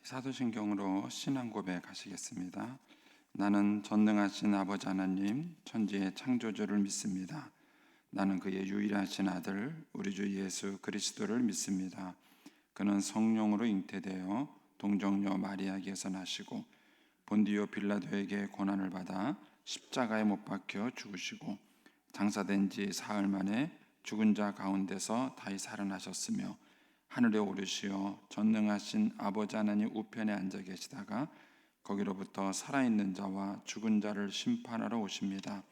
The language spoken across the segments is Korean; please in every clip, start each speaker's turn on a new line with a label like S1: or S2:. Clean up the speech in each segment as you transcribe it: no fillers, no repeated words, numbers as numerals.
S1: 사도신경으로 신앙 고백하시겠습니다. 나는 전능하신 아버지 하나님 천지의 창조주를 믿습니다. 나는 그의 유일하신 아들 우리 주 예수 그리스도를 믿습니다. 그는 성령으로 잉태되어 동정녀 마리아에게서 나시고 본디오 빌라도에게 고난을 받아 십자가에 못 박혀 죽으시고 장사된 지 사흘 만에 죽은 자 가운데서 다시 살아나셨으며 하늘에 오르시어 전능하신 아버지 하나님 우편에 앉아 계시다가 거기로부터 살아있는 자와 죽은 자를 심판하러 오십니다.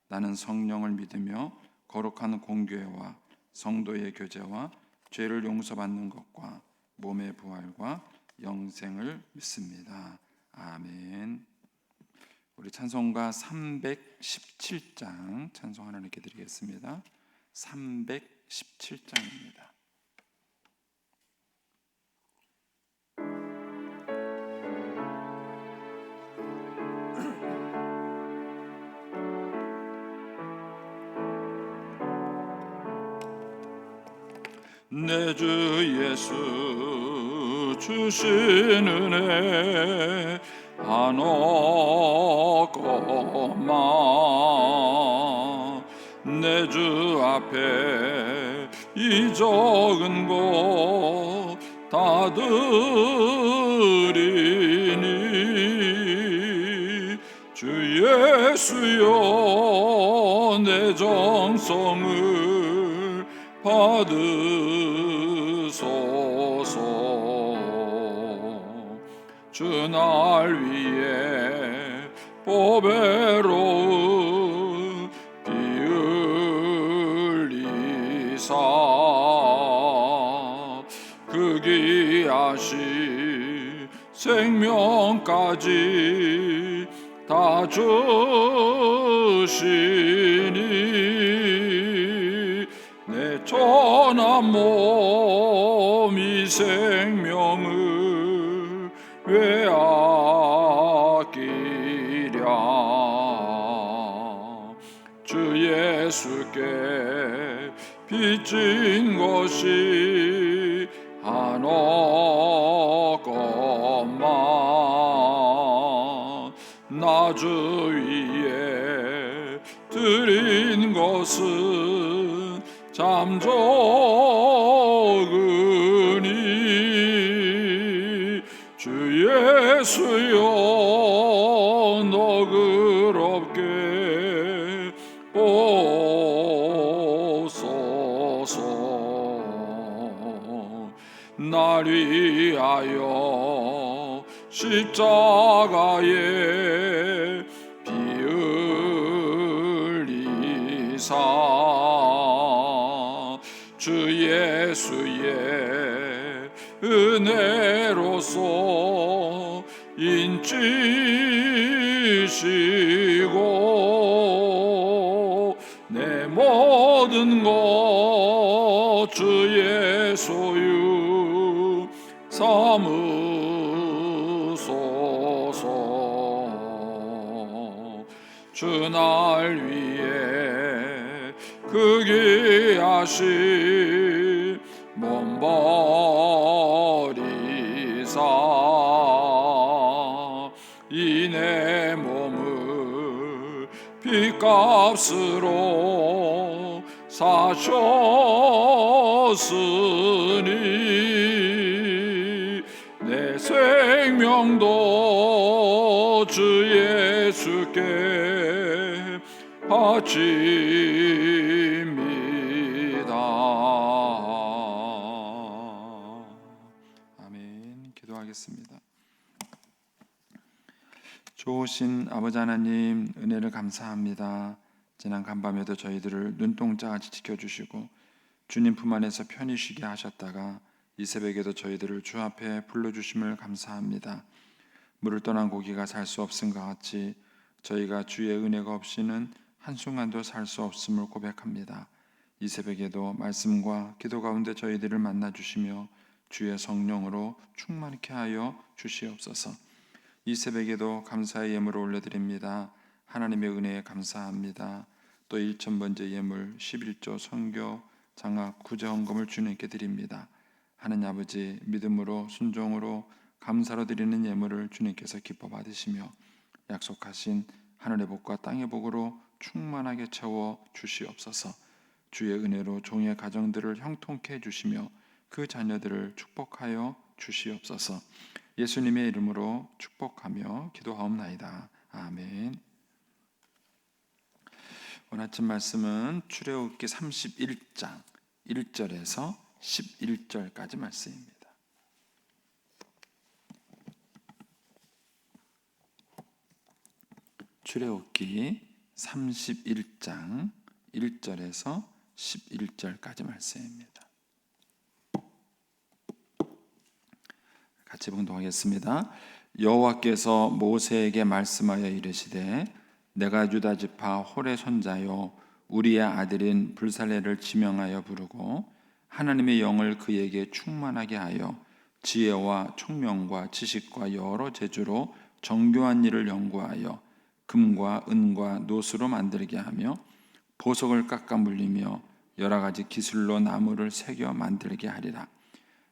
S1: 나는 성령을 믿으며 거룩한 공교회와 성도의 교제와 죄를 용서받는 것과 몸의 부활과 영생을 믿습니다. 아멘. 우리 찬송가 317장 찬송 하나님께 드리겠습니다. 317장입니다.
S2: 내 주 예수 주신 은혜 한없고마 내 주 앞에 이 적은 것 다 드리니 주 예수여 내 정성을 받으소서. 주 날 위해 보배로운 피 흘리사 그 귀하신 생명까지 다 주시니 내 천한 몸 이 생명을 왜 아끼랴. 주 예수께 빚진 것이 한없건만 나 주 위에 드린 것은 참 적으니 주 예수여 너그럽게 보소서. 날 위하여 십자가에 피 흘리사 주 예수의 은혜로서 인치시고 내 모든 것 주의 소유 삼으소서. 주 날 위해 그 귀하신 몸 버리사 이 내 몸을 피값으로 사셨으니 내 생명도 주 예수께 바칩니다.
S1: 아멘. 기도하겠습니다. 좋으신 아버지 하나님 은혜를 감사합니다. 지난 간밤에도 저희들을 눈동자같이 지켜주시고 주님 품 안에서 편히 쉬게 하셨다가 이 새벽에도 저희들을 주 앞에 불러주심을 감사합니다. 물을 떠난 고기가 살 수 없음과 같이 저희가 주의 은혜가 없이는 한순간도 살 수 없음을 고백합니다. 이 새벽에도 말씀과 기도 가운데 저희들을 만나주시며 주의 성령으로 충만케 하여 주시옵소서. 이 새벽에도 감사의 예물을 올려드립니다. 하나님의 은혜에 감사합니다. 또 1,000번째 예물 11조 선교 장학 구제 헌금을 주님께 드립니다. 하나님 아버지 믿음으로 순종으로 감사로 드리는 예물을 주님께서 기뻐 받으시며 약속하신 하늘의 복과 땅의 복으로 충만하게 채워 주시옵소서. 주의 은혜로 종의 가정들을 형통케 해주시며 그 자녀들을 축복하여 주시옵소서. 예수님의 이름으로 축복하며 기도하옵나이다. 아멘. 오늘 아침 말씀은 출애굽기 31장 1절에서 11절까지 말씀입니다. 출애굽기 31장 1절에서 11절까지 말씀입니다. 같이 봉독하겠습니다. 여호와께서 모세에게 말씀하여 이르시되 내가 유다 지파 홀의 손자요 우리의 아들인 불살레를 지명하여 부르고 하나님의 영을 그에게 충만하게 하여 지혜와 총명과 지식과 여러 재주로 정교한 일을 연구하여 금과 은과 노수로 만들게 하며 보석을 깎아 물리며 여러 가지 기술로 나무를 새겨 만들게 하리라.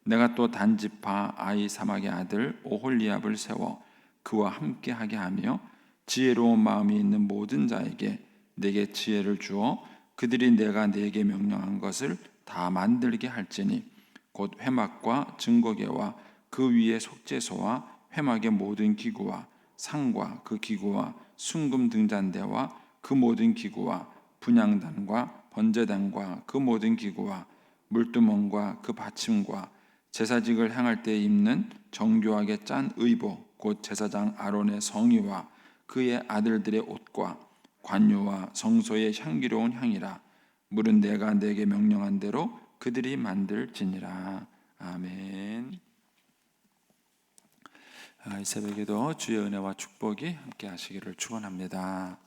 S1: 내가 또 단지파 아히사막의 아들 오홀리압을 세워 그와 함께 하게 하며 지혜로운 마음이 있는 모든 자에게 내게 지혜를 주어 그들이 내가 내게 명령한 것을 다 만들게 할지니 곧 회막과 증거계와 그 위에 속죄소와 회막의 모든 기구와 상과 그 기구와 순금 등잔대와 그 모든 기구와 분향단과 번제단과 그 모든 기구와 물두멍과 그 받침과 제사직을 행할 때 입는 정교하게 짠 의복 곧 제사장 아론의 성의와 그의 아들들의 옷과 관유와 성소의 향기로운 향이라. 물은 내가 내게 명령한 대로 그들이 만들지니라. 아멘. 이 새벽에도 주의 은혜와 축복이 함께 하시기를 축원합니다.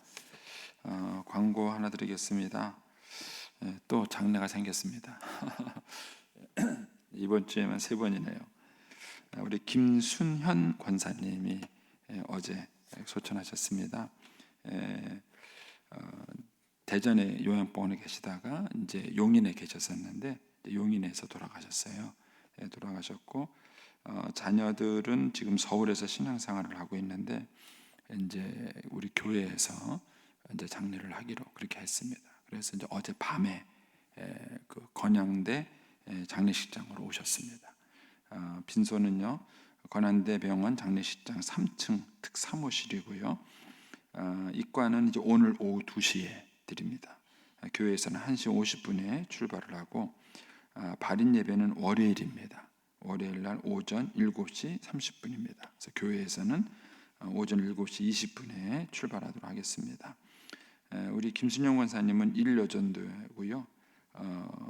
S1: 광고 하나 드리겠습니다. 또 장례가 생겼습니다. 이번 주에만 3번이네요. 우리 김순현 권사님이 어제 소천하셨습니다. 대전에 요양병원에 계시다가 이제 용인에 계셨었는데 용인에서 돌아가셨어요. 돌아가셨고 자녀들은 지금 서울에서 신앙생활을 하고 있는데 이제 우리 교회에서 이제 장례를 하기로 그렇게 했습니다. 그래서 이제 어제 밤에 그 건양대 장례식장으로 오셨습니다. 빈소는요 건양대 병원 장례식장 3층 특사무실이고요. 입관은 이제 오늘 오후 2시에 드립니다. 교회에서는 1시 50분에 출발을 하고 발인 예배는 월요일입니다. 월요일 날 오전 7시 30분입니다. 그래서 교회에서는 오전 7시 20분에 출발하도록 하겠습니다. 우리 김순영 권사님은 1여전도고요.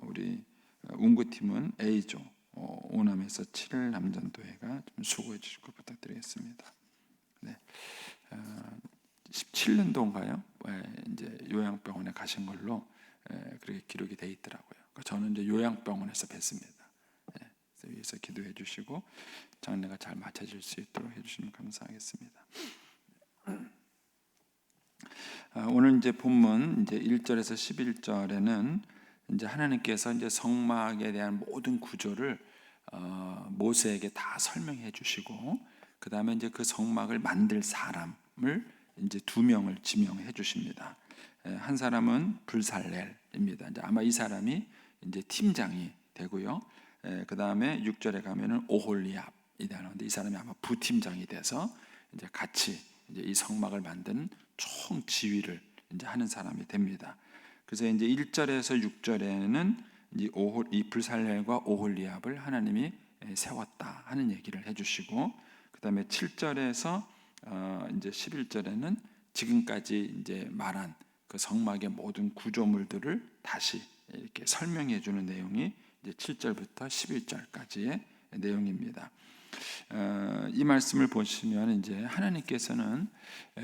S1: 우리 운구팀은 A조 5남에서 7남전도회가 좀 수고해 주실 것 부탁드리겠습니다. 네. 17년도인가요? 이제 요양병원에 가신 걸로 그렇게 기록이 돼 있더라고요. 저는 이제 요양병원에서 뵀습니다. 위해서 기도해 주시고 장례가 잘 마쳐질 수 있도록 해주시면 감사하겠습니다. 오늘 이제 본문 이제 1절에서 11절에는 이제 하나님께서 이제 성막에 대한 모든 구조를 모세에게 다 설명해 주시고 그 다음에 이제 그 성막을 만들 사람을 이제 2명을 지명해 주십니다. 한 사람은 불살렐입니다. 이제 아마 이 사람이 이제 팀장이 되고요. 그 다음에 6절에 가면은 오홀리압이 되는데 이 사람이 아마 부팀장이 돼서 이제 같이 이제 이 성막을 만드는 총 지휘를 이제 하는 사람이 됩니다. 그래서 이제 1절에서 6절에는 이 불살렐과 오홀리압을 하나님이 세웠다 하는 얘기를 해주시고 그 다음에 7절에서 이제 11절에는 지금까지 이제 말한 그 성막의 모든 구조물들을 다시 이렇게 설명해 주는 내용이 이제 7절부터 11절까지의 내용입니다. 이 말씀을 보시면 이제 하나님께서는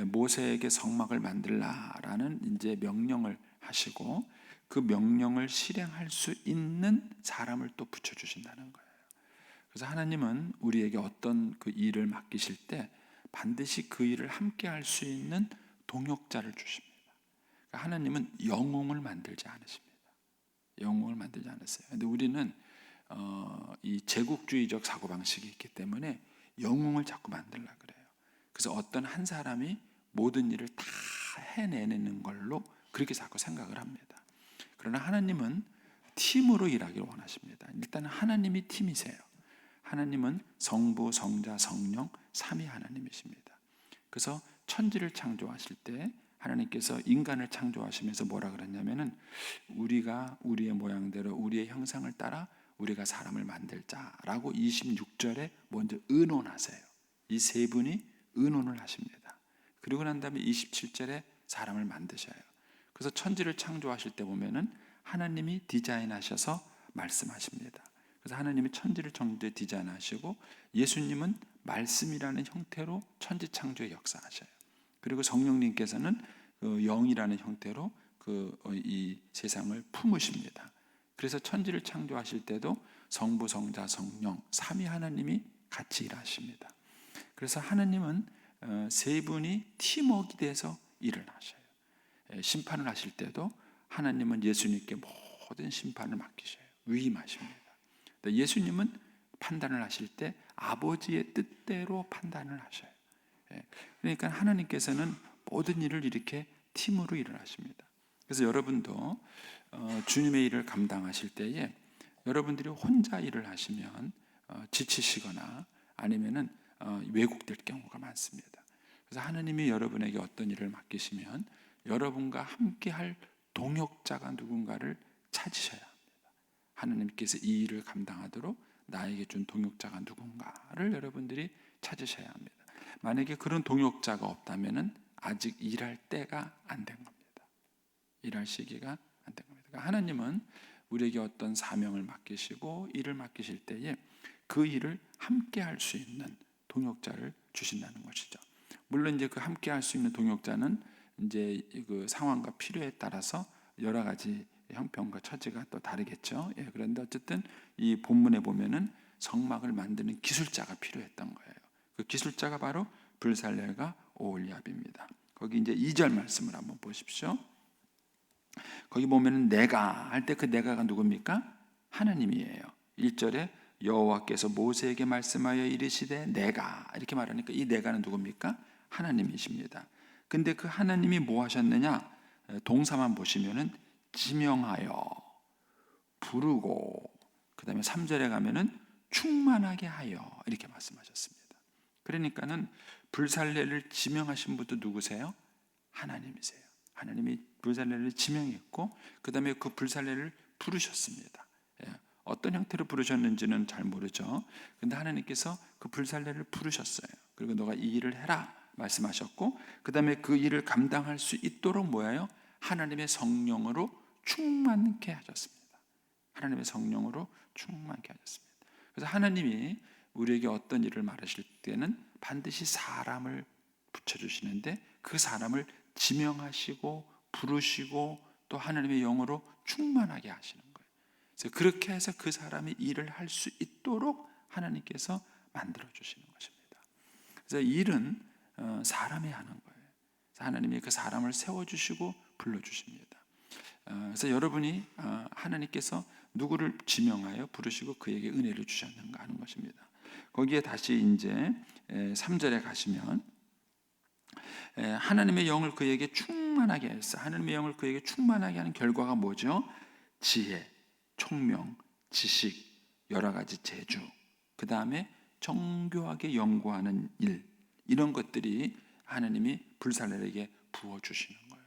S1: 모세에게 성막을 만들라라는 이제 명령을 하시고 그 명령을 실행할 수 있는 사람을 또 붙여 주신다는 거예요. 그래서 하나님은 우리에게 어떤 그 일을 맡기실 때 반드시 그 일을 함께 할 수 있는 동역자를 주십니다. 그러니까 하나님은 영웅을 만들지 않으십니다. 영웅을 만들지 않았어요. 근데 우리는 이 제국주의적 사고방식이 있기 때문에 영웅을 자꾸 만들려고 그래요. 그래서 어떤 한 사람이 모든 일을 다 해내는 걸로 그렇게 자꾸 생각을 합니다. 그러나 하나님은 팀으로 일하기를 원하십니다. 일단 하나님이 팀이세요. 하나님은 성부, 성자, 성령 삼위 하나님이십니다. 그래서 천지를 창조하실 때 하나님께서 인간을 창조하시면서 뭐라 그랬냐면은 우리가 우리의 모양대로 우리의 형상을 따라 우리가 사람을 만들자라고 26절에 먼저 의논하세요. 이 세 분이 의논을 하십니다. 그리고 난 다음에 27절에 사람을 만드셔요. 그래서 천지를 창조하실 때 보면은 하나님이 디자인하셔서 말씀하십니다. 그래서 하나님이 천지를 디자인하시고 예수님은 말씀이라는 형태로 천지 창조의 역사하셔요. 그리고 성령님께서는 그 영이라는 형태로 이 세상을 품으십니다. 그래서 천지를 창조하실 때도 성부, 성자, 성령 삼위 하나님이 같이 일하십니다. 그래서 하나님은 세 분이 팀워크가 돼서 일을 하셔요. 심판을 하실 때도 하나님은 예수님께 모든 심판을 맡기셔요. 위임하십니다. 예수님은 판단을 하실 때 아버지의 뜻대로 판단을 하셔요. 그러니까 하나님께서는 모든 일을 이렇게 팀으로 일을 하십니다. 그래서 여러분도 주님의 일을 감당하실 때에 여러분들이 혼자 일을 하시면 지치시거나 아니면은 왜곡될 경우가 많습니다. 그래서 하나님이 여러분에게 어떤 일을 맡기시면 여러분과 함께 할 동역자가 누군가를 찾으셔야 합니다. 하나님께서 이 일을 감당하도록 나에게 준 동역자가 누군가를 여러분들이 찾으셔야 합니다. 만약에 그런 동역자가 없다면은 아직 일할 때가 안 된 겁니다. 일할 시기가 안 된 겁니다. 그러니까 하나님은 우리에게 어떤 사명을 맡기시고 일을 맡기실 때에 그 일을 함께 할 수 있는 동역자를 주신다는 것이죠. 물론 이제 그 함께 할 수 있는 동역자는 이제 그 상황과 필요에 따라서 여러 가지 형편과 처지가 또 다르겠죠. 그런데 어쨌든 이 본문에 보면은 성막을 만드는 기술자가 필요했던 거예요. 그 기술자가 바로 불살렐과 오홀리압입니다. 거기 이제 2절 말씀을 한번 보십시오. 거기 보면은 내가 할 때 그 내가가 누굽니까? 하나님이에요. 1절에 여호와께서 모세에게 말씀하여 이르시되 내가 이렇게 말하니까 이 내가는 누굽니까? 하나님이십니다. 근데 그 하나님이 뭐 하셨느냐? 동사만 보시면은 지명하여 부르고 그다음에 3절에 가면은 충만하게 하여 이렇게 말씀하셨습니다. 그러니까는 불살레를 지명하신 분도 누구세요? 하나님이세요. 하나님이 불살레를 지명했고 그다음에 그 불살레를 부르셨습니다. 어떤 형태로 부르셨는지는 잘 모르죠. 근데 하나님께서 그 불살레를 부르셨어요. 그리고 너가 이 일을 해라 말씀하셨고 그다음에 그 일을 감당할 수 있도록 뭐예요? 하나님의 성령으로 충만케 하셨습니다. 하나님의 성령으로 충만케 하셨습니다. 그래서 하나님이 우리에게 어떤 일을 말하실 때는 반드시 사람을 붙여주시는데 그 사람을 지명하시고 부르시고 또 하나님의 영으로 충만하게 하시는 거예요. 그래서 그렇게 해서 그 사람이 일을 할 수 있도록 하나님께서 만들어 주시는 것입니다. 그래서 일은 사람이 하는 거예요. 하나님이 그 사람을 세워주시고 불러주십니다. 그래서 여러분이 하나님께서 누구를 지명하여 부르시고 그에게 은혜를 주셨는가 하는 것입니다. 거기에 다시 이제 3절에 가시면 하나님의 영을 그에게 충만하게 했어. 하나님의 영을 그에게 충만하게 하는 결과가 뭐죠? 지혜, 총명, 지식, 여러 가지 재주, 그 다음에 정교하게 연구하는 일, 이런 것들이 하나님이 불살렐에게 부어주시는 거예요.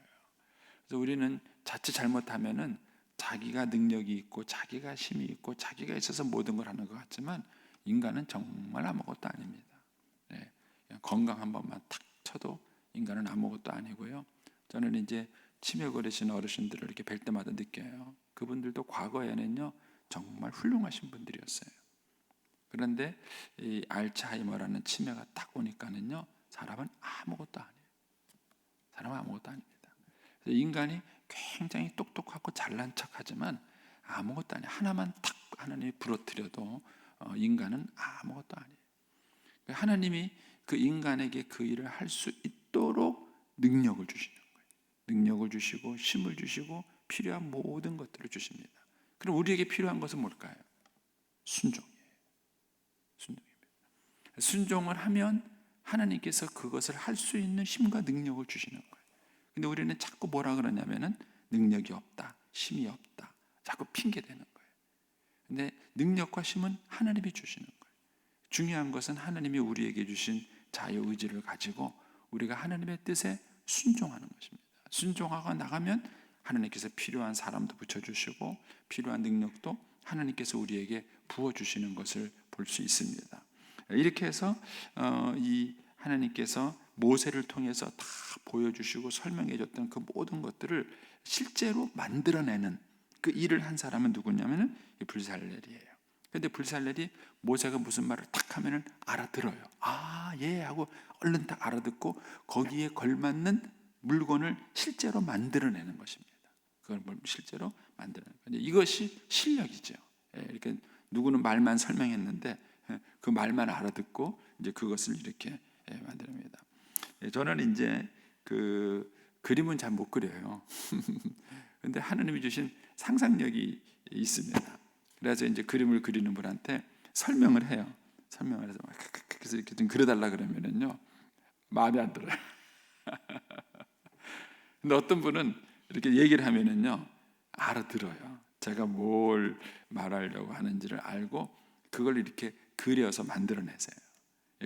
S1: 그래서 우리는 자칫 잘못하면은 자기가 능력이 있고 자기가 힘이 있고 자기가 있어서 모든 걸 하는 것 같지만 인간은 정말 아무것도 아닙니다. 건강 한 번만 탁 쳐도 인간은 아무것도 아니고요. 저는 이제 치매 걸리신 어르신들을 이렇게 뵐 때마다 느껴요. 그분들도 과거에는요 정말 훌륭하신 분들이었어요. 그런데 이 알츠하이머라는 치매가 딱 오니까는요 사람은 아무것도 아니에요. 사람은 아무것도 아닙니다. 그래서 인간이 굉장히 똑똑하고 잘난 척하지만 아무것도 아니에요. 하나만 탁 하나님이 부러뜨려도 인간은 아무것도 아니에요. 하나님이 그 인간에게 그 일을 할 수 있도록 능력을 주시는 거예요. 능력을 주시고 힘을 주시고 필요한 모든 것들을 주십니다. 그럼 우리에게 필요한 것은 뭘까요? 순종이에요. 순종입니다. 순종을 하면 하나님께서 그것을 할 수 있는 힘과 능력을 주시는 거예요. 근데 우리는 자꾸 뭐라 그러냐면은 능력이 없다, 힘이 없다, 자꾸 핑계 대는 거예요. 근데 능력과 힘은 하나님이 주시는 거예요. 중요한 것은 하나님이 우리에게 주신 자유의지를 가지고 우리가 하나님의 뜻에 순종하는 것입니다. 순종하고 나가면 하나님께서 필요한 사람도 붙여주시고 필요한 능력도 하나님께서 우리에게 부어주시는 것을 볼 수 있습니다. 이렇게 해서 이 하나님께서 모세를 통해서 다 보여주시고 설명해줬던 그 모든 것들을 실제로 만들어내는 그 일을 한 사람은 누구냐면은 불살렐이에요. 근데 불살렐이 모세가 무슨 말을 탁 하면은 알아들어요. 아, 예 하고 얼른 딱 알아듣고 거기에 걸맞는 물건을 실제로 만들어내는 것입니다. 그걸 실제로 만들어내는 거예요. 이것이 실력이죠. 이렇게 누구는 말만 설명했는데 그 말만 알아듣고 이제 그것을 이렇게 만듭니다. 저는 이제 그 그림은 잘 못 그려요. 근데 하나님이 주신 상상력이 있습니다. 그래서 이제 그림을 그리는 분한테 설명을 해요. 설명을 해서 그래서 이렇게 좀 그려달라 그러면은요 마음에 안 들어요. 근데 어떤 분은 이렇게 얘기를 하면은요 알아들어요. 제가 뭘 말하려고 하는지를 알고 그걸 이렇게 그려서 만들어내세요.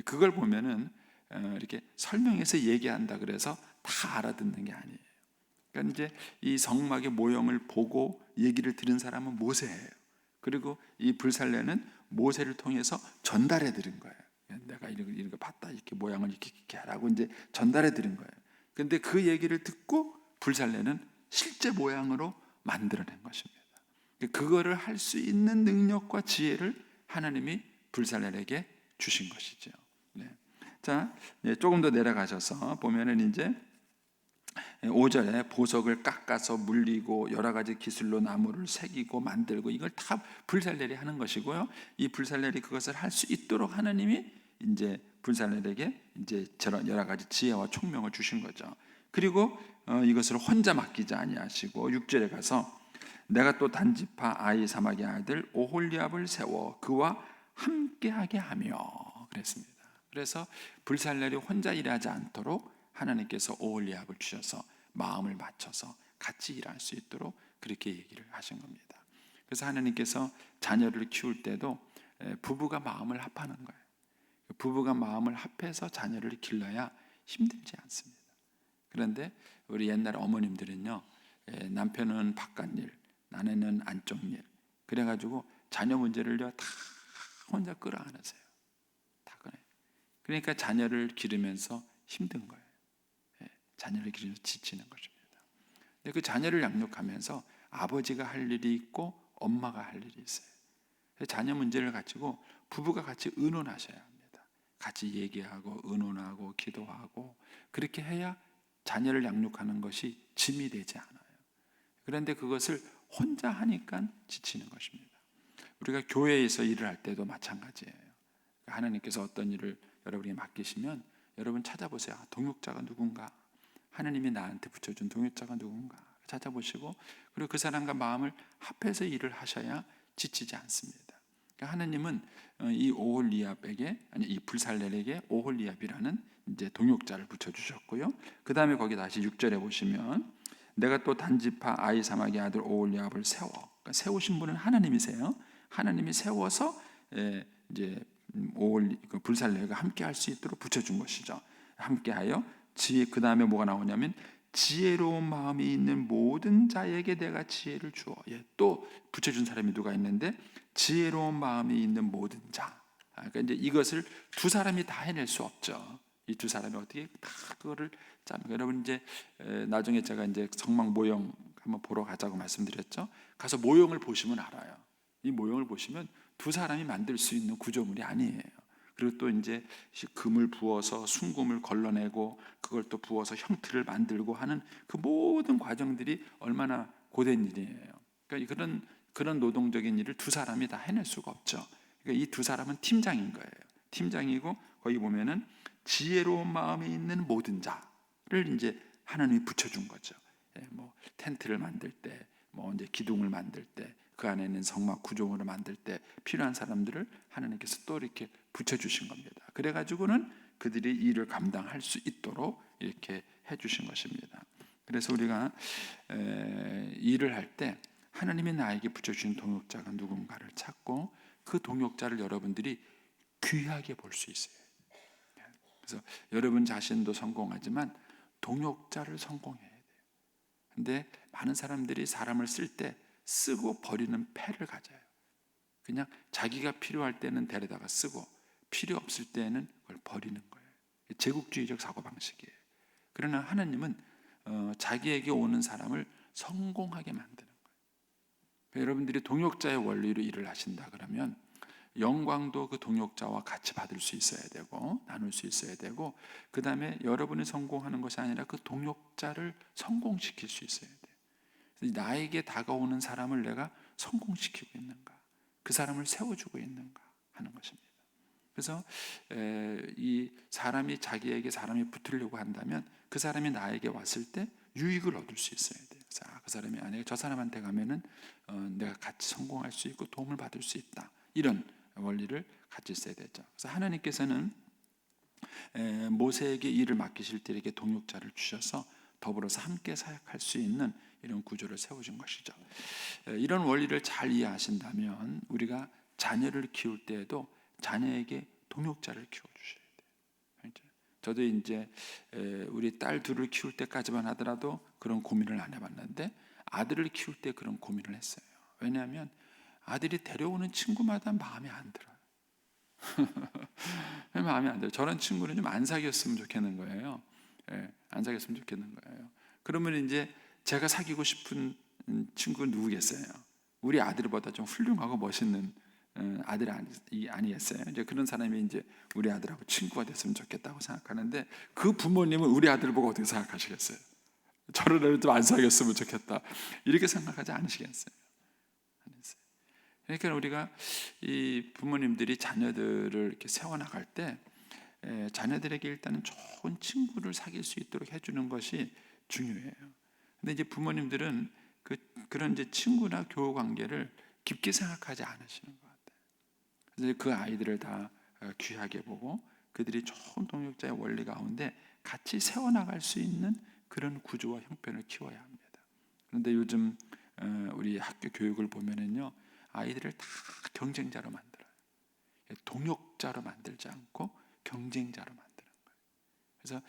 S1: 그걸 보면은 이렇게 설명해서 얘기한다 그래서 다 알아듣는 게 아니에요. 그러니까 이제 이 성막의 모형을 보고 얘기를 들은 사람은 모세예요. 그리고 이 불살레는 모세를 통해서 전달해 드린 거예요. 내가 이런 거 봤다, 이렇게 모양을 이렇게 하라고 이제 전달해 드린 거예요. 그런데 그 얘기를 듣고 불살레는 실제 모양으로 만들어낸 것입니다. 그거를 할 수 있는 능력과 지혜를 하나님이 불살렐에게 주신 것이죠. 네. 자, 조금 더 내려가셔서 보면은 이제 5절에 보석을 깎아서 물리고 여러 가지 기술로 나무를 새기고 만들고 이걸 다 불살렐이 하는 것이고요. 이 불살렐이 그것을 할 수 있도록 하나님이 이제 불살렐에게 이제 저런 여러 가지 지혜와 총명을 주신 거죠. 그리고 이것을 혼자 맡기지 아니하시고 6절에 가서 내가 또 단지파 아히사막의 아들 오홀리압을 세워 그와 함께하게 하며 그랬습니다. 그래서 불살렐이 혼자 일하지 않도록 하나님께서 오홀리압을 주셔서 마음을 맞춰서 같이 일할 수 있도록 그렇게 얘기를 하신 겁니다. 그래서 하나님께서 자녀를 키울 때도 부부가 마음을 합하는 거예요. 부부가 마음을 합해서 자녀를 길러야 힘들지 않습니다. 그런데 우리 옛날 어머님들은요, 남편은 바깥일, 아내는 안쪽일, 그래가지고 자녀 문제를요 다 혼자 끌어안으세요. 다 그래. 그러니까 자녀를 기르면서 힘든 거예요. 자녀를 기르면서 지치는 것입니다. 근데 그 자녀를 양육하면서 아버지가 할 일이 있고 엄마가 할 일이 있어요. 자녀 문제를 가지고 부부가 같이 의논하셔야 합니다. 같이 얘기하고 의논하고 기도하고 그렇게 해야 자녀를 양육하는 것이 짐이 되지 않아요. 그런데 그것을 혼자 하니까 지치는 것입니다. 우리가 교회에서 일을 할 때도 마찬가지예요. 하나님께서 어떤 일을 여러분에게 맡기시면 여러분 찾아보세요. 동역자가 누군가? 하나님이 나한테 붙여준 동역자가 누군가? 찾아보시고 그리고 그 사람과 마음을 합해서 일을 하셔야 지치지 않습니다. 그러니까 하나님은 이 오홀리압에게 아니 이 불살렐에게 오홀리압이라는 이제 동역자를 붙여주셨고요. 그 다음에 거기 다시 6절에 보시면 내가 또 단지파 아히사막의 아들 오홀리압을 세워 그러니까 세우신 분은 하나님이세요. 하나님이 세워서 이제 불살렐과 함께 할 수 있도록 붙여준 것이죠. 함께하여 지혜 그 다음에 뭐가 나오냐면 지혜로운 마음이 있는 모든 자에게 내가 지혜를 주어. 또 붙여준 사람이 누가 있는데 지혜로운 마음이 있는 모든 자. 그러니까 이제 이것을 두 사람이 다 해낼 수 없죠. 이 두 사람이 어떻게 다 그거를 짜는 거예요. 여러분 이제 나중에 제가 이제 성막 모형 한번 보러 가자고 말씀드렸죠. 가서 모형을 보시면 알아요. 이 모형을 보시면 두 사람이 만들 수 있는 구조물이 아니에요. 그리고 또 이제 금을 부어서 순금을 걸러내고 그걸 또 부어서 형틀을 만들고 하는 그 모든 과정들이 얼마나 고된 일이에요. 그러니까 그런 노동적인 일을 두 사람이 다 해낼 수가 없죠. 그러니까 이 두 사람은 팀장인 거예요. 팀장이고 거기 보면은 지혜로운 마음이 있는 모든 자를 이제 하나님이 붙여준 거죠. 뭐 텐트를 만들 때, 뭐 이제 기둥을 만들 때, 그 안에 있는 성막 구조물을 만들 때 필요한 사람들을 하나님께서 또 이렇게 붙여주신 겁니다. 그래가지고는 그들이 일을 감당할 수 있도록 이렇게 해주신 것입니다. 그래서 우리가 일을 할 때 하나님이 나에게 붙여주신 동역자가 누군가를 찾고 그 동역자를 여러분들이 귀하게 볼 수 있어요. 그래서 여러분 자신도 성공하지만 동역자를 성공해야 돼요. 근데 많은 사람들이 사람을 쓸 때 쓰고 버리는 패를 가져요. 그냥 자기가 필요할 때는 데려다가 쓰고 필요 없을 때는 그걸 버리는 거예요. 제국주의적 사고방식이에요. 그러나 하나님은 자기에게 오는 사람을 성공하게 만드는 거예요. 여러분들이 동역자의 원리로 일을 하신다 그러면 영광도 그 동역자와 같이 받을 수 있어야 되고 나눌 수 있어야 되고, 그 다음에 여러분이 성공하는 것이 아니라 그 동역자를 성공시킬 수 있어야 돼요. 나에게 다가오는 사람을 내가 성공시키고 있는가, 그 사람을 세워주고 있는가 하는 것입니다. 그래서 이 사람이 자기에게 사람이 붙으려고 한다면 그 사람이 나에게 왔을 때 유익을 얻을 수 있어야 돼요. 그래서 그 사람이 아니에요, 저 사람한테 가면은 내가 같이 성공할 수 있고 도움을 받을 수 있다, 이런 원리를 같이 있어야 되죠. 그래서 하나님께서는 모세에게 일을 맡기실 때 이렇게 동역자를 주셔서 더불어서 함께 사역할 수 있는 이런 구조를 세워준 것이죠. 이런 원리를 잘 이해하신다면 우리가 자녀를 키울 때에도 자녀에게 동역자를 키워주셔야 돼요. 저도 이제 우리 딸 둘을 키울 때까지만 하더라도 그런 고민을 안 해봤는데 아들을 키울 때 그런 고민을 했어요. 왜냐하면 아들이 데려오는 친구마다 마음에 안 들어요. 마음에 안 들어요. 저런 친구는 좀 안 사귀었으면 좋겠는 거예요. 안 사귀었으면 좋겠는 거예요. 그러면 이제 제가 사귀고 싶은 친구는 누구겠어요? 우리 아들보다 좀 훌륭하고 멋있는 아들이 아니겠어요? 이제 그런 사람이 이제 우리 아들하고 친구가 됐으면 좋겠다고 생각하는데 그 부모님은 우리 아들 보고 어떻게 생각하시겠어요? 저런 애를 좀 안 사귀었으면 좋겠다, 이렇게 생각하지 않으시겠어요? 그러니까 우리가 이 부모님들이 자녀들을 이렇게 세워나갈 때 자녀들에게 일단은 좋은 친구를 사귈 수 있도록 해주는 것이 중요해요. 근데 이제 부모님들은 그런 이제 친구나 교우 관계를 깊게 생각하지 않으시는 것 같아요. 그래서 그 아이들을 다 귀하게 보고 그들이 좋은 동역자의 원리 가운데 같이 세워나갈 수 있는 그런 구조와 형편을 키워야 합니다. 그런데 요즘 우리 학교 교육을 보면은요, 아이들을 다 경쟁자로 만들어요. 동역자로 만들지 않고 경쟁자로 만드는 거예요. 그래서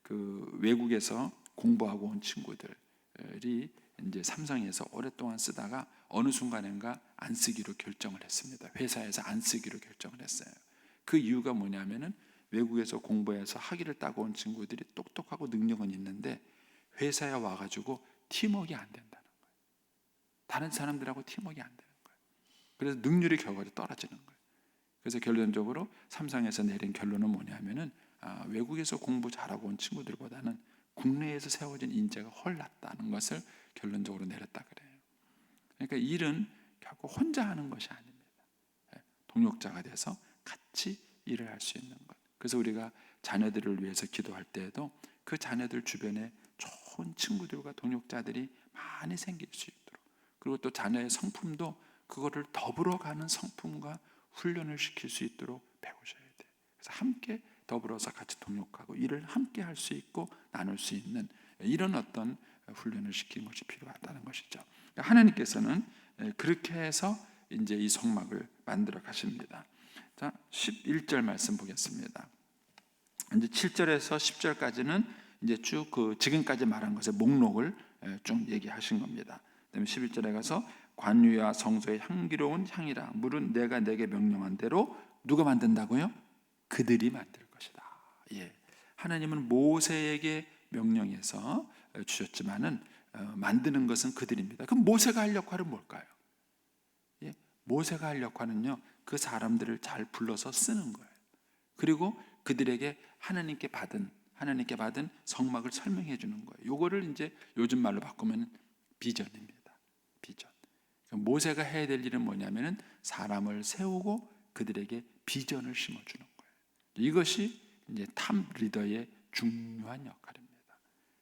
S1: 그 외국에서 공부하고 온 친구들이 이제 삼성에서 오랫동안 쓰다가 어느 순간인가 안 쓰기로 결정을 했습니다. 회사에서 안 쓰기로 결정을 했어요. 그 이유가 뭐냐면은 외국에서 공부해서 학위를 따고 온 친구들이 똑똑하고 능력은 있는데 회사에 와가지고 팀워크가 안 된다는 거예요. 다른 사람들하고 팀워크가 안 되는 거예요. 그래서 능률이 결과로 떨어지는 거예요. 그래서 결론적으로 삼성에서 내린 결론은 뭐냐면은 외국에서 공부 잘하고 온 친구들보다는 국내에서 세워진 인재가 훨 낫다는 것을 결론적으로 내렸다 그래요. 그러니까 일은 결국 혼자 하는 것이 아닙니다. 동역자가 돼서 같이 일을 할 수 있는 것. 그래서 우리가 자녀들을 위해서 기도할 때에도 그 자녀들 주변에 좋은 친구들과 동역자들이 많이 생길 수 있도록, 그리고 또 자녀의 성품도 그거를 더불어 가는 성품과 훈련을 시킬 수 있도록 배우셔야 돼요. 그래서 함께 더불어서 같이 동역하고 일을 함께 할 수 있고 나눌 수 있는 이런 어떤 훈련을 시키는 것이 필요하다는 것이죠. 하나님께서는 그렇게 해서 이제 이 성막을 만들어 가십니다. 자, 11절 말씀 보겠습니다. 이제 7절에서 10절까지는 이제 쭉 그 지금까지 말한 것의 목록을 쭉 얘기하신 겁니다. 그다음에 11절에 가서 관유와 성소의 향기로운 향이라, 물은 내가 내게 명령한 대로 누가 만든다고요? 그들이 만들 것이다. 예. 하나님은 모세에게 명령해서 주셨지만은 만드는 것은 그들입니다. 그럼 모세가 할 역할은 뭘까요? 예. 모세가 할 역할은요, 그 사람들을 잘 불러서 쓰는 거예요. 그리고 그들에게 하나님께 받은 성막을 설명해 주는 거예요. 요거를 이제 요즘 말로 바꾸면 비전입니다. 비전. 모세가 해야 될 일은 뭐냐면은 사람을 세우고 그들에게 비전을 심어주는 거예요. 이것이 이제 탑 리더의 중요한 역할입니다.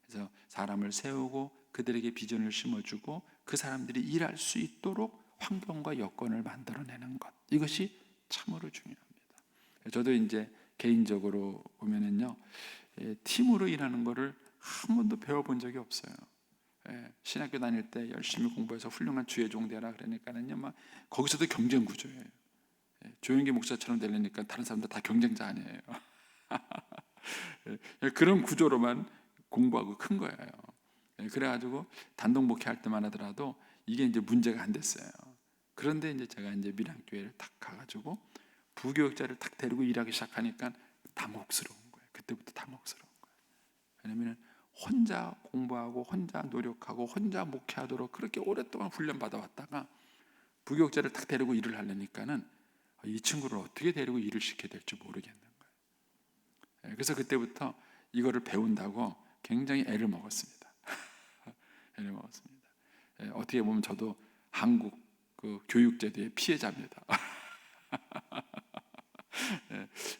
S1: 그래서 사람을 세우고 그들에게 비전을 심어주고 그 사람들이 일할 수 있도록 환경과 여건을 만들어내는 것, 이것이 참으로 중요합니다. 저도 이제 개인적으로 보면은요, 팀으로 일하는 거를 한 번도 배워본 적이 없어요. 신학교 다닐 때 열심히 공부해서 훌륭한 주의 종 되라 그러니까는요, 막 거기서도 경쟁 구조예요. 조영기 목사처럼 되려니까 다른 사람들 다 경쟁자 아니에요. 그런 구조로만 공부하고 큰 거예요. 그래가지고 단독 목회할 때만 하더라도 이게 이제 문제가 안 됐어요. 그런데 이제 제가 이제 밀양교회를 탁 가가지고 부교육자를 탁 데리고 일하기 시작하니까 당혹스러운 거예요. 그때부터 당혹스러운 거예요. 왜냐하면 혼자 공부하고 혼자 노력하고 혼자 목회하도록 그렇게 오랫동안 훈련 받아왔다가 부교육자를 탁 데리고 일을 하려니까는 이 친구를 어떻게 데리고 일을 시켜야 될지 모르겠는 거예요. 그래서 그때부터 이거를 배운다고 굉장히 애를 먹었습니다. 애를 먹었습니다. 어떻게 보면 저도 한국 그 교육제도의 피해자입니다.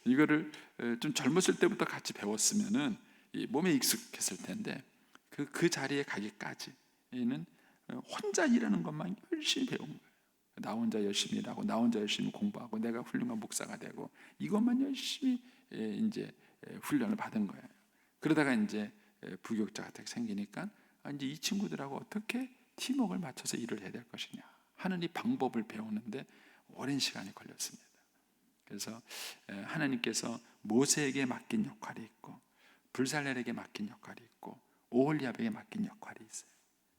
S1: 이거를 좀 젊었을 때부터 같이 배웠으면은 이 몸에 익숙했을 텐데 그 자리에 가기까지는 혼자 일하는 것만 열심히 배운 거예요. 나 혼자 열심히 일하고 나 혼자 열심히 공부하고 내가 훌륭한 목사가 되고 이것만 열심히 이제 훈련을 받은 거예요. 그러다가 이제 부교육자가 생기니까 이제 이 친구들하고 어떻게 팀워크를 맞춰서 일을 해야 될 것이냐 하는 이 방법을 배우는데 오랜 시간이 걸렸습니다. 그래서 하나님께서 모세에게 맡긴 역할이 있고 불살렐에게 맡긴 역할이 있고 오홀리압에게 맡긴 역할이 있어요.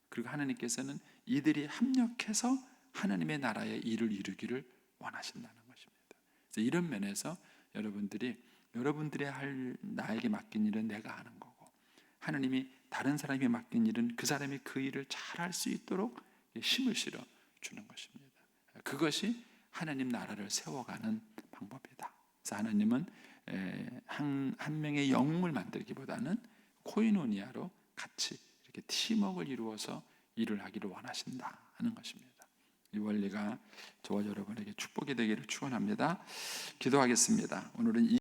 S1: 그리고 하나님께서는 이들이 합력해서 하나님의 나라의 일을 이루기를 원하신다는 것입니다. 그래서 이런 면에서 여러분들의 할 나에게 맡긴 일은 내가 하는 거고 하나님이 다른 사람에게 맡긴 일은 그 사람이 그 일을 잘할 수 있도록 힘을 실어 주는 것입니다. 그것이 하나님 나라를 세워가는 방법이다. 그래서 하나님은 한 명의 영웅을 만들기보다는 코이노니아로 같이 이렇게 팀워크를 이루어서 일을 하기를 원하신다 하는 것입니다. 이 원리가 저와 여러분에게 축복이 되기를 축원합니다. 기도하겠습니다. 오늘은